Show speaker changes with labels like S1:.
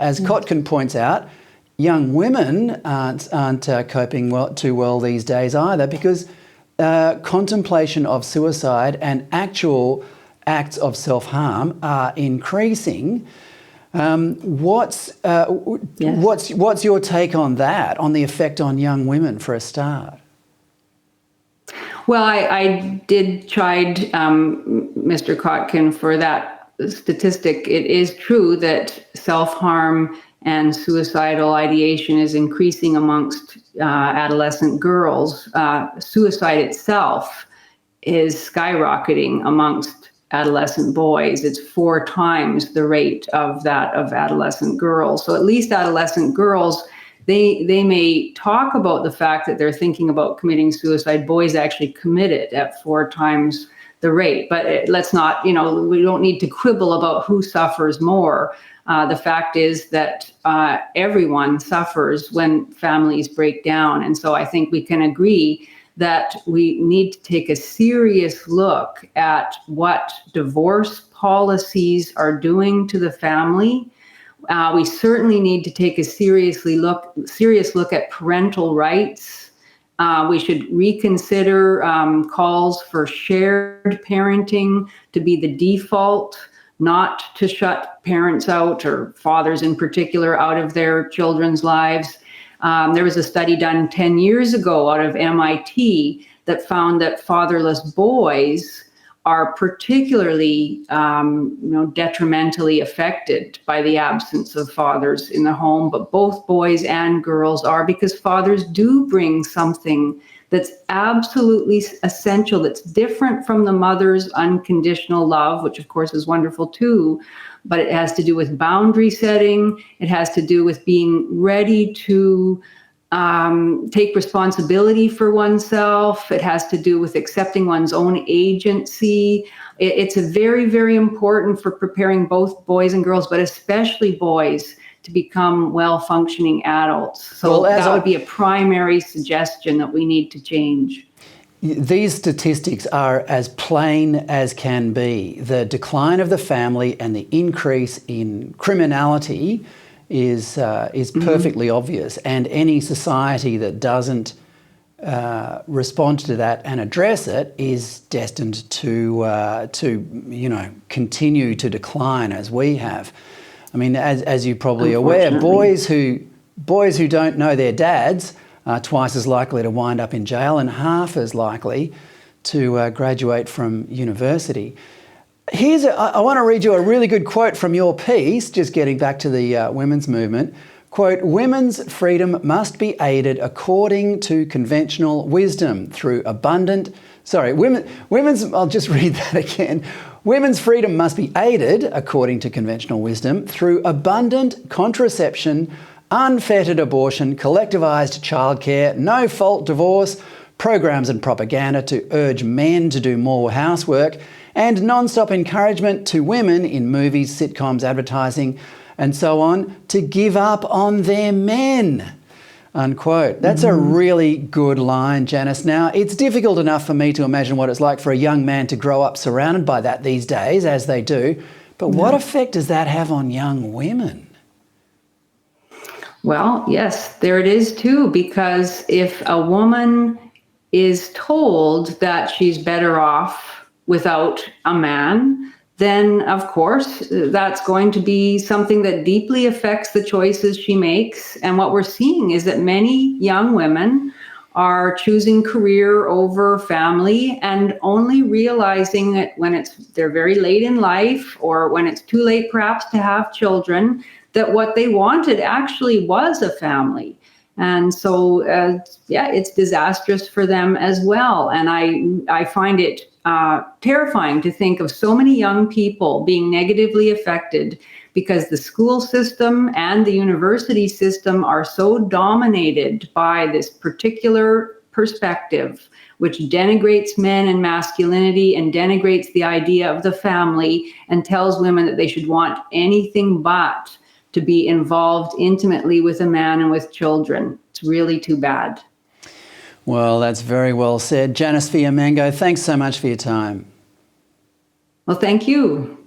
S1: As Kotkin points out, young women aren't coping too well these days either, because contemplation of suicide and actual acts of self-harm are increasing. What's your take on that, on the effect on young women for a start?
S2: Well, I did chide Mr. Kotkin for that statistic. It is true that self-harm and suicidal ideation is increasing amongst adolescent girls. Suicide itself is skyrocketing amongst adolescent boys. It's 4 times the rate of that of adolescent girls. So at least adolescent girls, they may talk about the fact that they're thinking about committing suicide. Boys actually commit it at 4 times the rate. But let's not, we don't need to quibble about who suffers more. The fact is that everyone suffers when families break down. And so I think we can agree that we need to take a serious look at what divorce policies are doing to the family. We certainly need to take a serious look at parental rights. We should reconsider calls for shared parenting to be the default, not to shut parents out, or fathers in particular, out of their children's lives. There was a study done 10 years ago out of MIT that found that fatherless boys are particularly detrimentally affected by the absence of fathers in the home, but both boys and girls are, because fathers do bring something that's absolutely essential, that's different from the mother's unconditional love, which of course is wonderful too, but it has to do with boundary setting. It has to do with being ready to take responsibility for oneself. It has to do with accepting one's own agency. It's a very, very important for preparing both boys and girls, but especially boys, to become well-functioning adults. So that would be a primary suggestion that we need to change.
S1: These statistics are as plain as can be. The decline of the family and the increase in criminality is perfectly obvious, and any society that doesn't respond to that and address it is destined to continue to decline as we have. I mean, as you're probably aware, boys who don't know their dads are twice as likely to wind up in jail and half as likely to graduate from university. I want to read you a really good quote from your piece, just getting back to the women's movement. Quote, "Women's freedom must be aided according to conventional wisdom through abundant..." I'll just read that again. "Women's freedom must be aided according to conventional wisdom through abundant contraception, unfettered abortion, collectivised childcare, no-fault divorce, programs and propaganda to urge men to do more housework, and non-stop encouragement to women in movies, sitcoms, advertising, and so on, to give up on their men." Unquote. That's a really good line, Janice. Now, it's difficult enough for me to imagine what it's like for a young man to grow up surrounded by that these days, as they do. But what effect does that have on young women?
S2: Well, yes, there it is too, because if a woman is told that she's better off without a man, then of course that's going to be something that deeply affects the choices she makes. And what we're seeing is that many young women are choosing career over family and only realizing that when they're very late in life, or when it's too late perhaps to have children, that what they wanted actually was a family. And so, it's disastrous for them as well. And I find it terrifying to think of so many young people being negatively affected because the school system and the university system are so dominated by this particular perspective, which denigrates men and masculinity and denigrates the idea of the family and tells women that they should want anything but to be involved intimately with a man and with children. It's really too bad.
S1: Well, that's very well said. Janice Fiamengo, thanks so much for your time.
S2: Well, thank you.